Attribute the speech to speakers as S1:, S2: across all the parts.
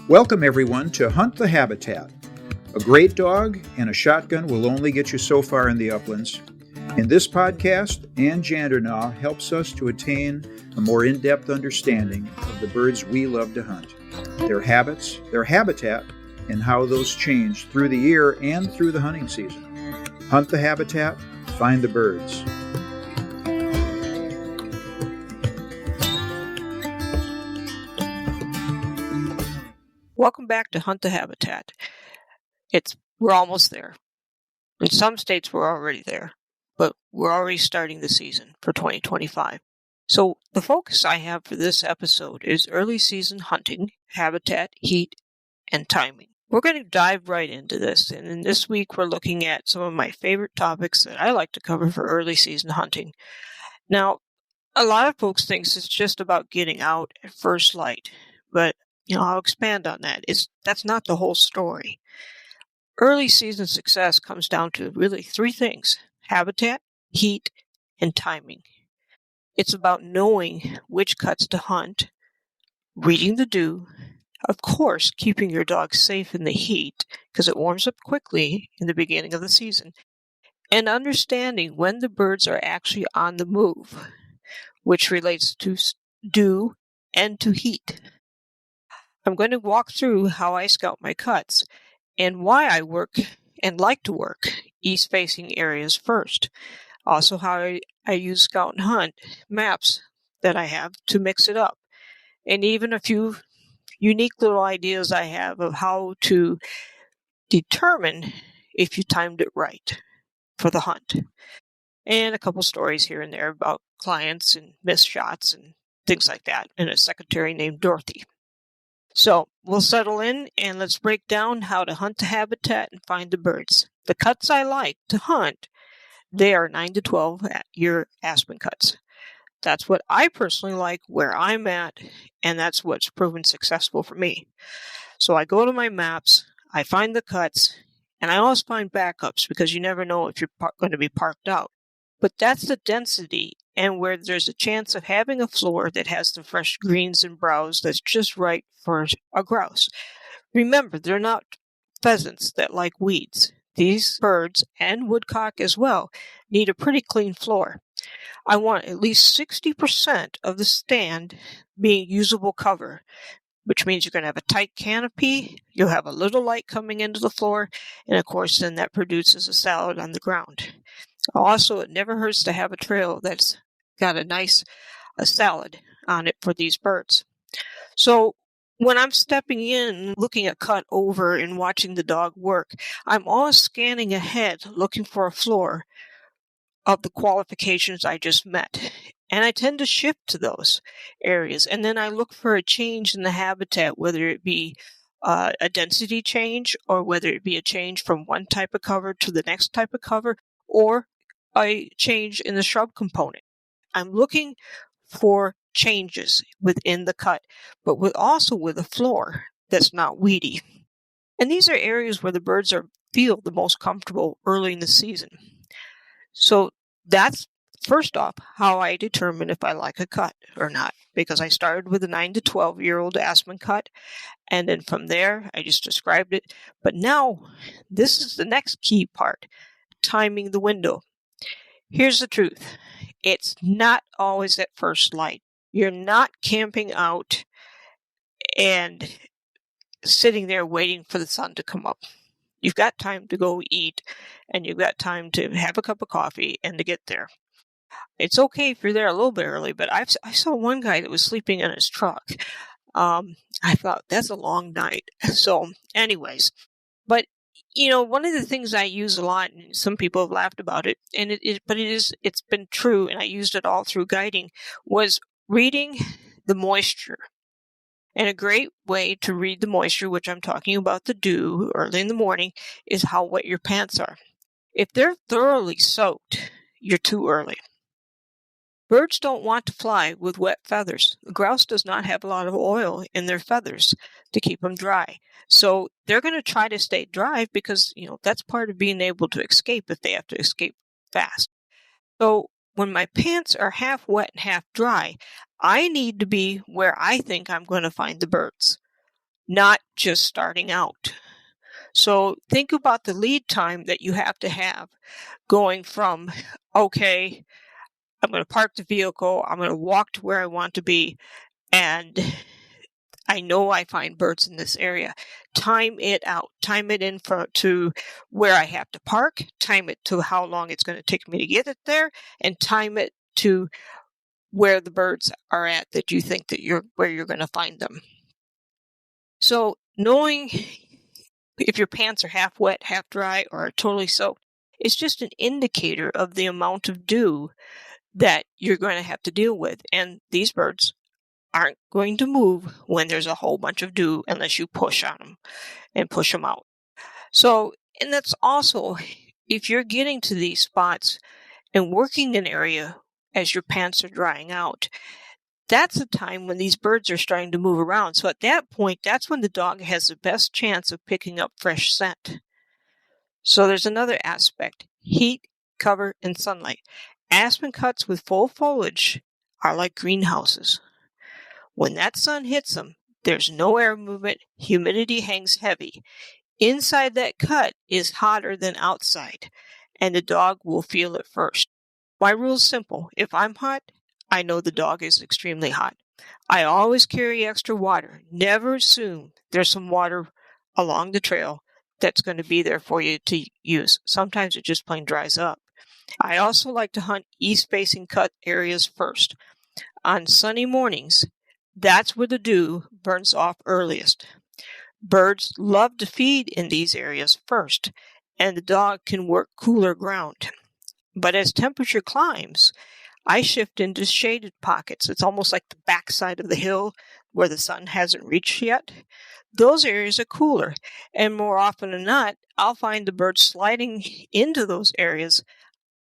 S1: Welcome everyone to Hunt the Habitat. A great dog and a shotgun will only get you so far in the uplands. In this podcast, Ann Jandernaw helps us to attain a more in-depth understanding of the birds we love to hunt, their habits, their habitat, and how those change through the year and through the hunting season. Hunt the habitat, find the birds.
S2: Welcome back to Hunt the Habitat. We're almost there. In some states, we're already there, but we're already starting the season for 2025. So the focus I have for this episode is early season hunting, habitat, heat, and timing. We're going to dive right into this, and in this week we're looking at some of my favorite topics that I like to cover for early season hunting. Now, a lot of folks think it's just about getting out at first light, but I'll expand on that. That's not the whole story. Early season success comes down to really three things: habitat, heat, and timing. It's about knowing which cuts to hunt, reading the dew, of course, keeping your dog safe in the heat because it warms up quickly in the beginning of the season, and understanding when the birds are actually on the move, which relates to dew and to heat. I'm going to walk through how I scout my cuts and why I work and like to work east-facing areas first. Also how I use Scout and Hunt maps that I have to mix it up. And even a few unique little ideas I have of how to determine if you timed it right for the hunt. And a couple stories here and there about clients and missed shots and things like that, and a secretary named Dorothy. So we'll settle in and let's break down how to hunt the habitat and find the birds. The cuts I like to hunt, they are 9 to 12 year aspen cuts. That's what I personally like where I'm at, and that's what's proven successful for me. So I go to my maps, I find the cuts, and I always find backups because you never know if you're going to be parked out. But that's the density and where there's a chance of having a floor that has the fresh greens and browse that's just right for a grouse. Remember, they're not pheasants that like weeds. These birds, and woodcock as well, need a pretty clean floor. I want at least 60% of the stand being usable cover, which means you're going to have a tight canopy, you'll have a little light coming into the floor, and of course then that produces a salad on the ground. Also, it never hurts to have a trail that's got a salad on it for these birds. So when I'm stepping in, looking at cut over and watching the dog work, I'm always scanning ahead, looking for a floor of the qualifications I just met. And I tend to shift to those areas. And then I look for a change in the habitat, whether it be a density change or whether it be a change from one type of cover to the next type of cover, or a change in the shrub component. I'm looking for changes within the cut, but also with a floor that's not weedy. And these are areas where the birds feel the most comfortable early in the season. So that's, first off, how I determine if I like a cut or not, because I started with a 9 to 12-year-old aspen cut, and then from there, I just described it. But now, this is the next key part, timing the window. Here's the truth. It's not always at first light. You're not camping out and sitting there waiting for the sun to come up. You've got time to go eat, and you've got time to have a cup of coffee and to get there. It's okay if you're there a little bit early, but I saw one guy that was sleeping in his truck. I thought, that's a long night. So anyways, but one of the things I use a lot, and some people have laughed about it, and it's been true, and I used it all through guiding, was reading the moisture. And a great way to read the moisture, which I'm talking about the dew early in the morning, is how wet your pants are. If they're thoroughly soaked, you're too early. Birds don't want to fly with wet feathers. The grouse does not have a lot of oil in their feathers to keep them dry. So they're going to try to stay dry because, that's part of being able to escape if they have to escape fast. So when my pants are half wet and half dry, I need to be where I think I'm going to find the birds. not just starting out. So think about the lead time that you have to have going from, okay, I'm going to park the vehicle, I'm going to walk to where I want to be, and I know I find birds in this area. Time it out. Time it in to where I have to park. Time it to how long it's going to take me to get it there, and time it to where the birds are at that you think that where you're going to find them. So knowing if your pants are half wet, half dry, or are totally soaked, it's just an indicator of the amount of dew that you're going to have to deal with. And these birds aren't going to move when there's a whole bunch of dew unless you push on them and push them out. So, and that's also, if you're getting to these spots and working an area as your pants are drying out, that's the time when these birds are starting to move around. So at that point, that's when the dog has the best chance of picking up fresh scent. So there's another aspect: heat, cover, and sunlight. Aspen cuts with full foliage are like greenhouses. When that sun hits them, there's no air movement, humidity hangs heavy. Inside that cut is hotter than outside, and the dog will feel it first. My rule's simple: if I'm hot, I know the dog is extremely hot. I always carry extra water. Never assume there's some water along the trail that's going to be there for you to use. Sometimes it just plain dries up. I also like to hunt east-facing cut areas first. On sunny mornings, that's where the dew burns off earliest. Birds love to feed in these areas first, and the dog can work cooler ground. But as temperature climbs, I shift into shaded pockets. It's almost like the backside of the hill where the sun hasn't reached yet. Those areas are cooler, and more often than not, I'll find the birds sliding into those areas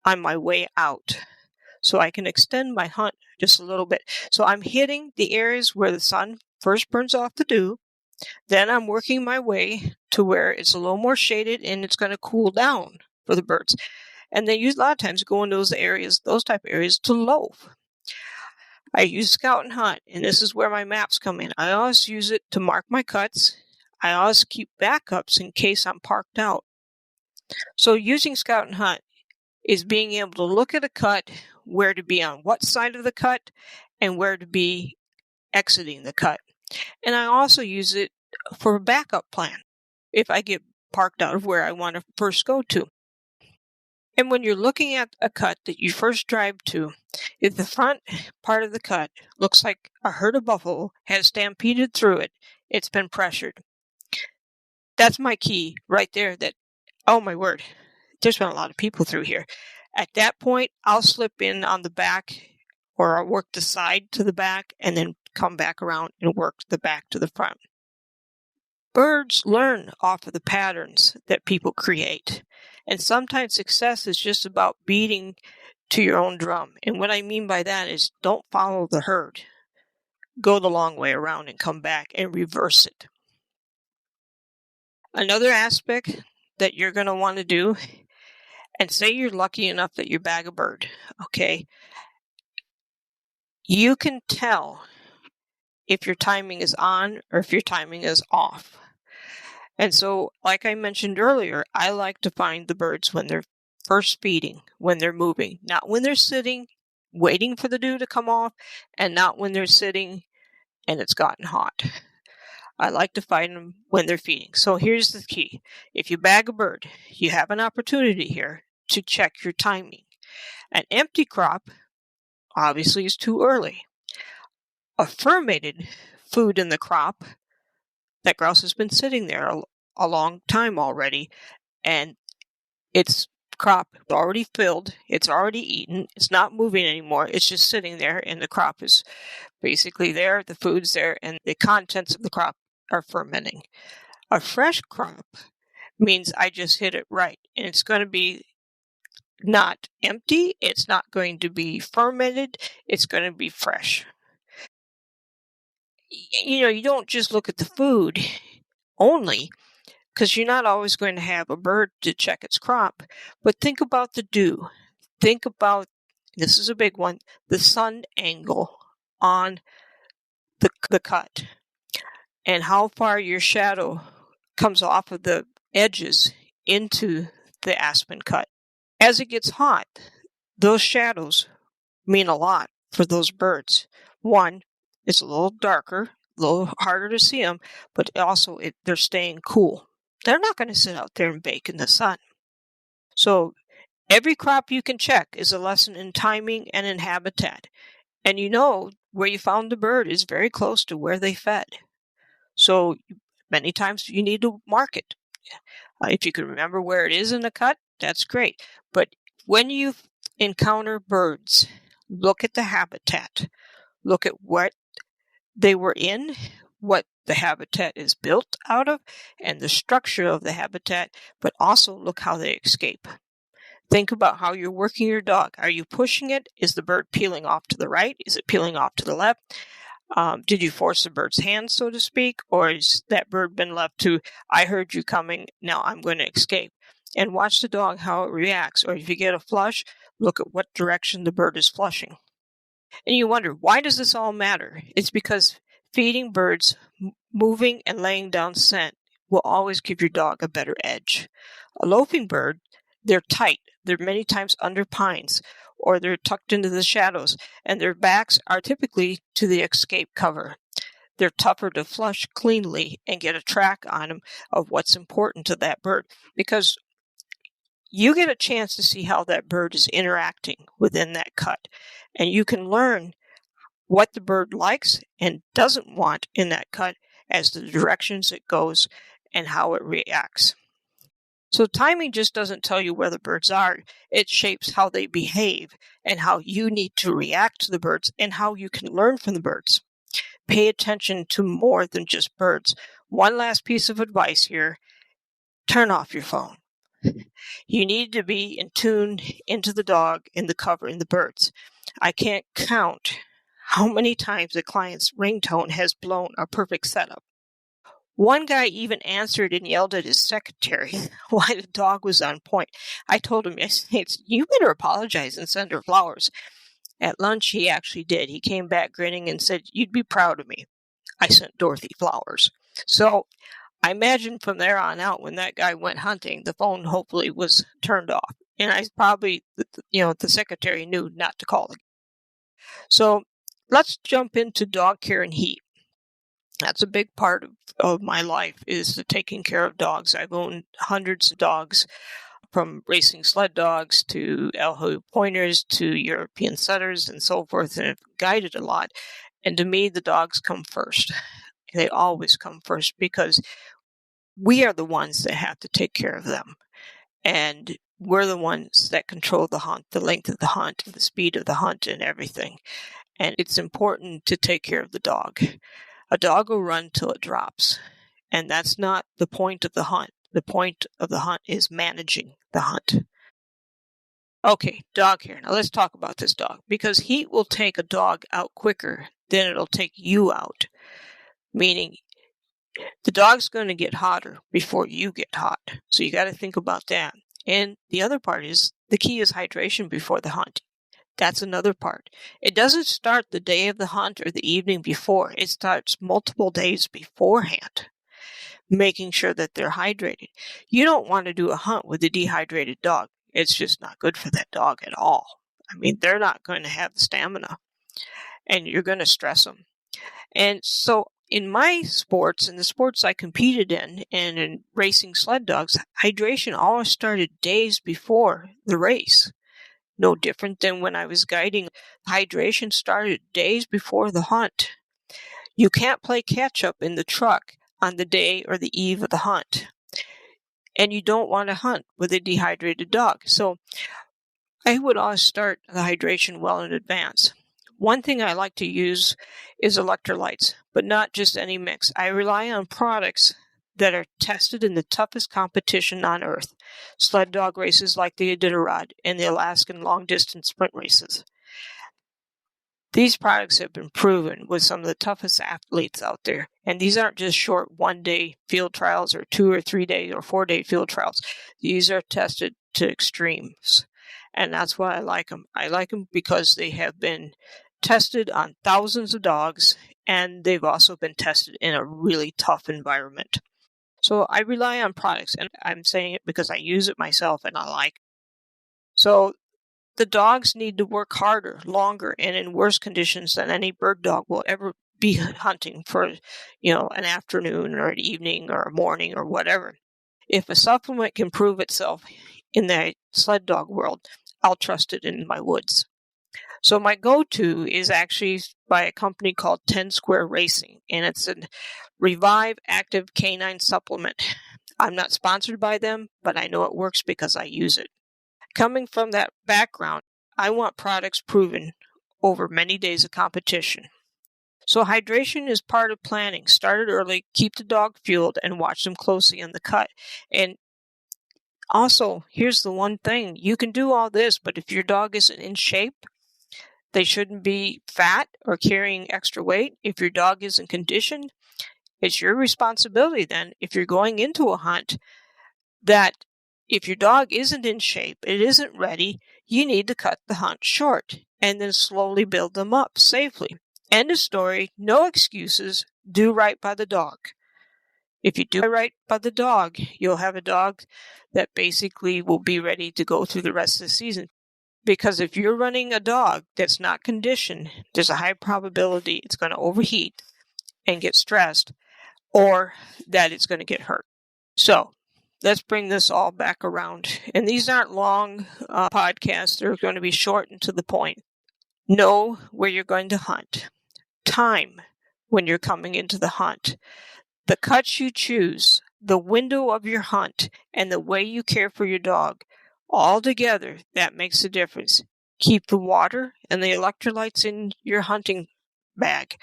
S2: on my way out, so I can extend my hunt just a little bit. So I'm hitting the areas where the sun first burns off the dew, then I'm working my way to where it's a little more shaded and it's going to cool down for the birds. And they use a lot of times go in those areas, those type of areas, to loaf. I use Scout and Hunt, and this is where my maps come in. I always use it to mark my cuts. I always keep backups in case I'm parked out. So using Scout and Hunt is being able to look at a cut, where to be on what side of the cut, and where to be exiting the cut. And I also use it for a backup plan if I get parked out of where I want to first go to. And when you're looking at a cut that you first drive to, if the front part of the cut looks like a herd of buffalo has stampeded through it, it's been pressured. That's my key right there that, oh my word, there's been a lot of people through here. At that point, I'll slip in on the back, or I'll work the side to the back and then come back around and work the back to the front. Birds learn off of the patterns that people create. And sometimes success is just about beating to your own drum. And what I mean by that is don't follow the herd. Go the long way around and come back and reverse it. Another aspect that you're going to want to do, and say you're lucky enough that you bag a bird, okay? You can tell if your timing is on or if your timing is off. And so, like I mentioned earlier, I like to find the birds when they're first feeding, when they're moving, not when they're sitting, waiting for the dew to come off, and not when they're sitting and it's gotten hot. I like to find them when they're feeding. So here's the key. If you bag a bird, you have an opportunity here to check your timing. An empty crop obviously is too early. A fermented food in the crop, that grouse has been sitting there a long time already, and its crop already filled, it's already eaten, it's not moving anymore, it's just sitting there, and the crop is basically there, the food's there, and the contents of the crop are fermenting. A fresh crop means I just hit it right, and it's going to be not empty, it's not going to be fermented, it's going to be fresh. You know, you don't just look at the food only, because you're not always going to have a bird to check its crop, but think about the dew. Think about, this is a big one, the sun angle on the cut. and how far your shadow comes off of the edges into the aspen cut. As it gets hot, those shadows mean a lot for those birds. One, it's a little darker, a little harder to see them, but also they're staying cool. They're not going to sit out there and bake in the sun. So every crop you can check is a lesson in timing and in habitat. And you know where you found the bird is very close to where they fed. So many times you need to mark it. If you can remember where it is in the cut, that's great. But when you encounter birds, look at the habitat. Look at what they were in, what the habitat is built out of, and the structure of the habitat, but also look how they escape. Think about how you're working your dog. Are you pushing it? Is the bird peeling off to the right? Is it peeling off to the left? Did you force the bird's hand, so to speak? Or has that bird been left to, I heard you coming, now I'm going to escape? And watch the dog, how it reacts. Or if you get a flush, look at what direction the bird is flushing. And you wonder, why does this all matter? It's because feeding birds, moving and laying down scent will always give your dog a better edge. A loafing bird, they're tight. They're many times under pines, or they're tucked into the shadows, and their backs are typically to the escape cover. They're tougher to flush cleanly and get a track on them of what's important to that bird, because you get a chance to see how that bird is interacting within that cut, and you can learn what the bird likes and doesn't want in that cut as to the directions it goes and how it reacts. So timing just doesn't tell you where the birds are. It shapes how they behave and how you need to react to the birds and how you can learn from the birds. Pay attention to more than just birds. One last piece of advice here. Turn off your phone. You need to be in tune into the dog, in the cover, in the birds. I can't count how many times a client's ringtone has blown a perfect setup. One guy even answered and yelled at his secretary while the dog was on point. I told him, you better apologize and send her flowers. At lunch, he actually did. He came back grinning and said, you'd be proud of me. I sent Dorothy flowers. So I imagine from there on out, when that guy went hunting, the phone hopefully was turned off. And I probably, the secretary knew not to call again. So let's jump into dog care and heat. That's a big part of my life, is the taking care of dogs. I've owned hundreds of dogs, from racing sled dogs to Elho pointers to European setters and so forth, and I've guided a lot. And to me, the dogs come first. They always come first because we are the ones that have to take care of them. And we're the ones that control the hunt, the length of the hunt, the speed of the hunt, and everything. And it's important to take care of the dog. A dog will run till it drops. And that's not the point of the hunt. The point of the hunt is managing the hunt. Okay, dog care. Now let's talk about this dog. Because heat will take a dog out quicker than it'll take you out. Meaning, the dog's going to get hotter before you get hot. So you got to think about that. And the other part is, the key is hydration before the hunt. That's another part. It doesn't start the day of the hunt or the evening before. It starts multiple days beforehand, making sure that they're hydrated. You don't want to do a hunt with a dehydrated dog. It's just not good for that dog at all. I mean, they're not going to have the stamina, and you're going to stress them. And so in my sports, and the sports I competed in, and in racing sled dogs, hydration always started days before the race. No different than when I was guiding. Hydration started days before the hunt. You can't play catch up in the truck on the day or the eve of the hunt. And you don't want to hunt with a dehydrated dog. So I would always start the hydration well in advance. One thing I like to use is electrolytes, but not just any mix. I rely on products that are tested in the toughest competition on Earth, sled dog races like the Iditarod and the Alaskan long-distance sprint races. These products have been proven with some of the toughest athletes out there. And these aren't just short one-day field trials or 2 or 3 day or 4-day field trials. These are tested to extremes. And that's why I like them. I like them because they have been tested on thousands of dogs and they've also been tested in a really tough environment. So I rely on products, and I'm saying it because I use it myself and I like it. So the dogs need to work harder, longer, and in worse conditions than any bird dog will ever be hunting for, an afternoon or an evening or a morning or whatever. If a supplement can prove itself in the sled dog world, I'll trust it in my woods. So my go-to is actually by a company called 10 Square Racing, and it's a Revive Active Canine Supplement. I'm not sponsored by them, but I know it works because I use it. Coming from that background, I want products proven over many days of competition. So hydration is part of planning. Start it early, keep the dog fueled, and watch them closely in the cut. And also, here's the one thing. You can do all this, but if your dog isn't in shape, they shouldn't be fat or carrying extra weight. If your dog isn't conditioned, it's your responsibility then, if you're going into a hunt, that if your dog isn't in shape, it isn't ready, you need to cut the hunt short and then slowly build them up safely. End of story. No excuses. Do right by the dog. If you do right by the dog, you'll have a dog that basically will be ready to go through the rest of the season. Because if you're running a dog that's not conditioned, there's a high probability it's going to overheat and get stressed, or that it's going to get hurt. So let's bring this all back around. And these aren't long podcasts. They're going to be short and to the point. Know where you're going to hunt. Time when you're coming into the hunt. The cuts you choose, the window of your hunt, and the way you care for your dog. All together, that makes a difference. Keep the water and the electrolytes in your hunting bag.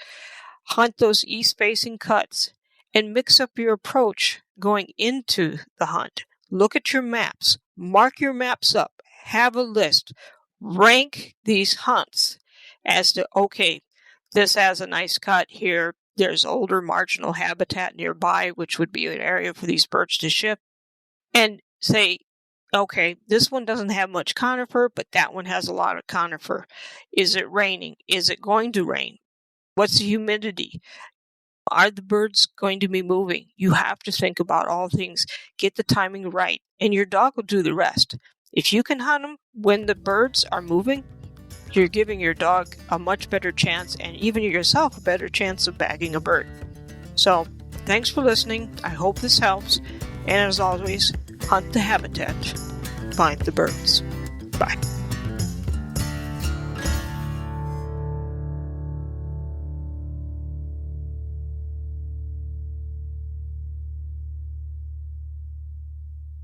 S2: Hunt those east-facing cuts and mix up your approach going into the hunt. Look at your maps. Mark your maps up. Have a list. Rank these hunts as to, okay, this has a nice cut here. There's older marginal habitat nearby, which would be an area for these birds to ship. And say, okay, this one doesn't have much conifer, but that one has a lot of conifer. Is it raining? Is it going to rain? What's the humidity? Are the birds going to be moving? You have to think about all things. Get the timing right, and your dog will do the rest. If you can hunt them when the birds are moving, you're giving your dog a much better chance, and even yourself a better chance of bagging a bird. So, thanks for listening. I hope this helps. And as always, hunt the habitat, find the birds. Bye.